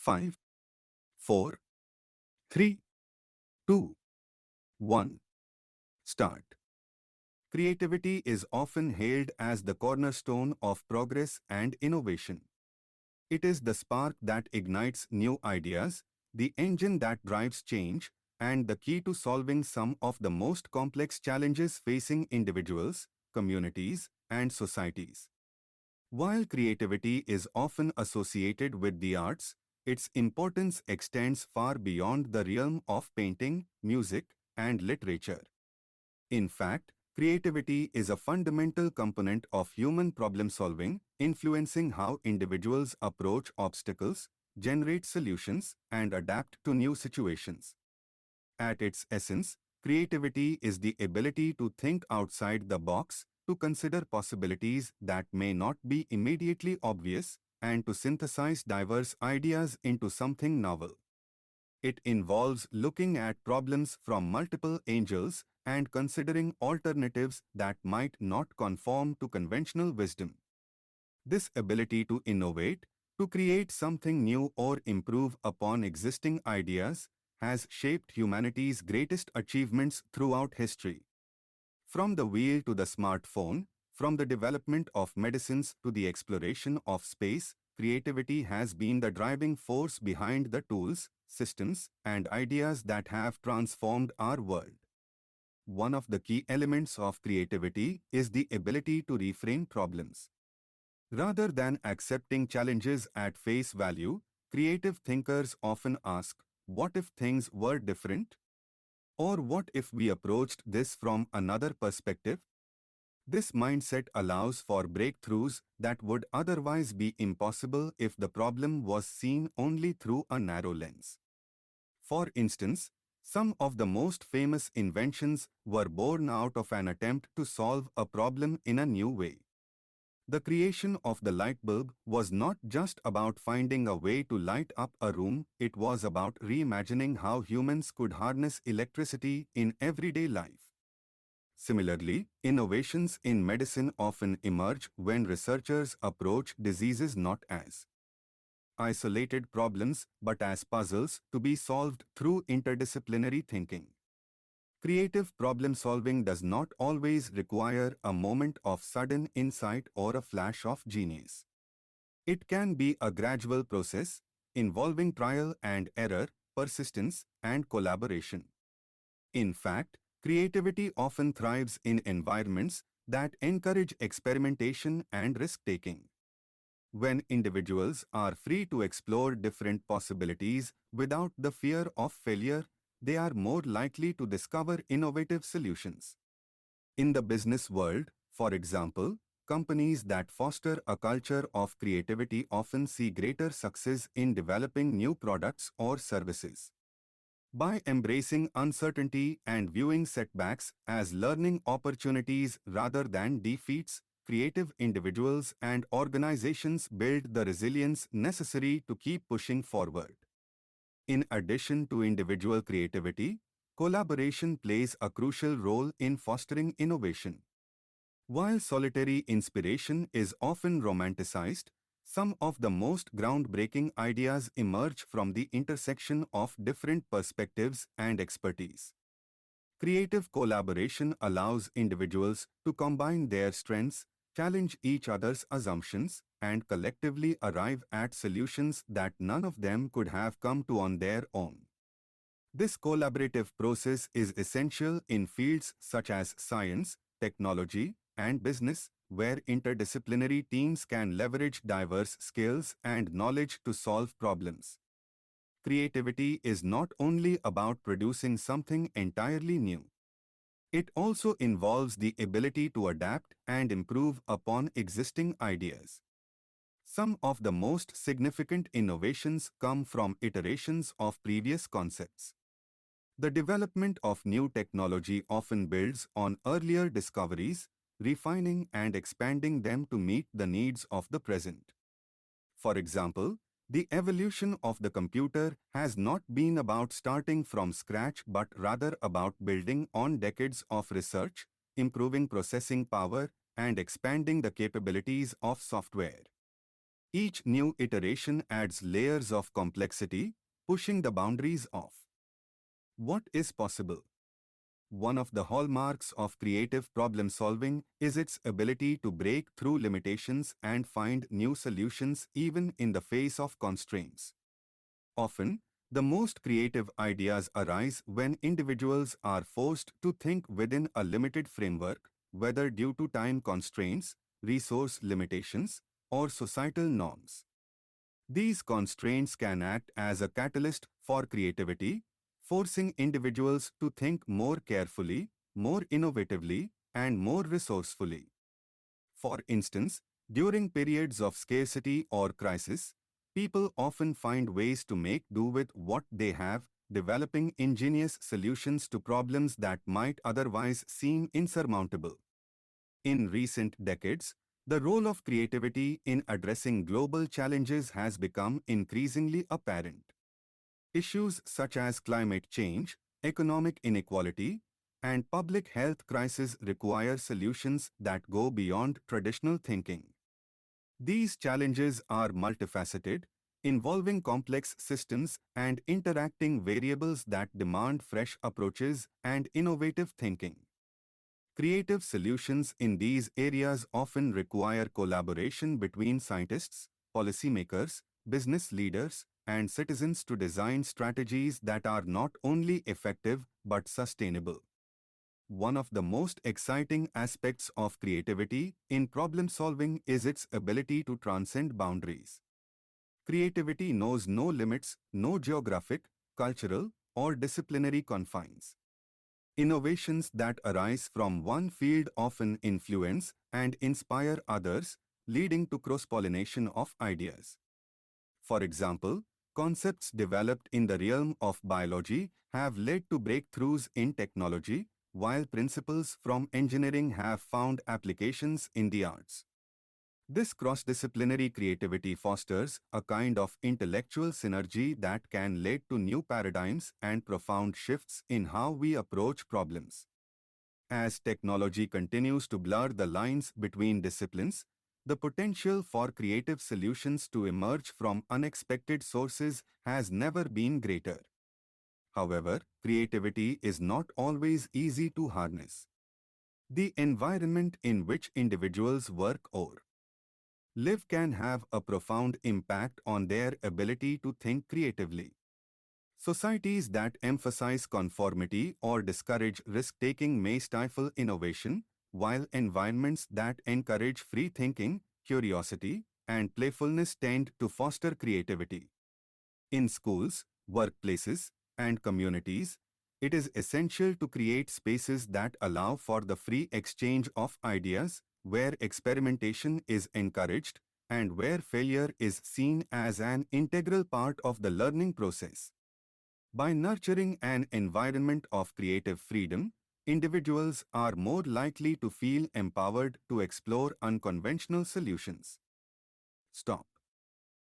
5, 4, 3, 2, 1. Start. Creativity is often hailed as the cornerstone of progress and innovation. It is the spark that ignites new ideas, the engine that drives change, and the key to solving some of the most complex challenges facing individuals, communities, and societies. While creativity is often associated with the arts, its importance extends far beyond the realm of painting, music, and literature. In fact, creativity is a fundamental component of human problem-solving, influencing how individuals approach obstacles, generate solutions, and adapt to new situations. At its essence, creativity is the ability to think outside the box, to consider possibilities that may not be immediately obvious, and to synthesize diverse ideas into something novel. It involves looking at problems from multiple angles and considering alternatives that might not conform to conventional wisdom. This ability to innovate, to create something new or improve upon existing ideas, has shaped humanity's greatest achievements throughout history. From the wheel to the smartphone, from the development of medicines to the exploration of space, creativity has been the driving force behind the tools, systems, and ideas that have transformed our world. One of the key elements of creativity is the ability to reframe problems. Rather than accepting challenges at face value, creative thinkers often ask, what if things were different? Or what if we approached this from another perspective? This mindset allows for breakthroughs that would otherwise be impossible if the problem was seen only through a narrow lens. For instance, some of the most famous inventions were born out of an attempt to solve a problem in a new way. The creation of the light bulb was not just about finding a way to light up a room, it was about reimagining how humans could harness electricity in everyday life. Similarly, innovations in medicine often emerge when researchers approach diseases not as isolated problems but as puzzles to be solved through interdisciplinary thinking. Creative problem-solving does not always require a moment of sudden insight or a flash of genius. It can be a gradual process, involving trial and error, persistence, and collaboration. In fact, creativity often thrives in environments that encourage experimentation and risk-taking. When individuals are free to explore different possibilities without the fear of failure, they are more likely to discover innovative solutions. In the business world, for example, companies that foster a culture of creativity often see greater success in developing new products or services. By embracing uncertainty and viewing setbacks as learning opportunities rather than defeats, creative individuals and organizations build the resilience necessary to keep pushing forward. In addition to individual creativity, collaboration plays a crucial role in fostering innovation. While solitary inspiration is often romanticized, some of the most groundbreaking ideas emerge from the intersection of different perspectives and expertise. Creative collaboration allows individuals to combine their strengths, challenge each other's assumptions, and collectively arrive at solutions that none of them could have come to on their own. This collaborative process is essential in fields such as science, technology, and business, where interdisciplinary teams can leverage diverse skills and knowledge to solve problems. Creativity is not only about producing something entirely new. It also involves the ability to adapt and improve upon existing ideas. Some of the most significant innovations come from iterations of previous concepts. The development of new technology often builds on earlier discoveries, refining and expanding them to meet the needs of the present. For example, the evolution of the computer has not been about starting from scratch but rather about building on decades of research, improving processing power, and expanding the capabilities of software. Each new iteration adds layers of complexity, pushing the boundaries of what is possible. One of the hallmarks of creative problem-solving is its ability to break through limitations and find new solutions even in the face of constraints. Often, the most creative ideas arise when individuals are forced to think within a limited framework, whether due to time constraints, resource limitations, or societal norms. These constraints can act as a catalyst for creativity, forcing individuals to think more carefully, more innovatively, and more resourcefully. For instance, during periods of scarcity or crisis, people often find ways to make do with what they have, developing ingenious solutions to problems that might otherwise seem insurmountable. In recent decades, the role of creativity in addressing global challenges has become increasingly apparent. Issues such as climate change, economic inequality, and public health crises require solutions that go beyond traditional thinking. These challenges are multifaceted, involving complex systems and interacting variables that demand fresh approaches and innovative thinking. Creative solutions in these areas often require collaboration between scientists, policymakers, business leaders, and citizens to design strategies that are not only effective but sustainable. One of the most exciting aspects of creativity in problem solving is its ability to transcend boundaries. Creativity knows no limits, no geographic, cultural, or disciplinary confines. Innovations that arise from one field often influence and inspire others, leading to cross-pollination of ideas. For example, concepts developed in the realm of biology have led to breakthroughs in technology, while principles from engineering have found applications in the arts. This cross-disciplinary creativity fosters a kind of intellectual synergy that can lead to new paradigms and profound shifts in how we approach problems. As technology continues to blur the lines between disciplines, the potential for creative solutions to emerge from unexpected sources has never been greater. However, creativity is not always easy to harness. The environment in which individuals work or live can have a profound impact on their ability to think creatively. Societies that emphasize conformity or discourage risk-taking may stifle innovation, while environments that encourage free thinking, curiosity, and playfulness tend to foster creativity. In schools, workplaces, and communities, it is essential to create spaces that allow for the free exchange of ideas, where experimentation is encouraged, and where failure is seen as an integral part of the learning process. By nurturing an environment of creative freedom, individuals are more likely to feel empowered to explore unconventional solutions. Stop.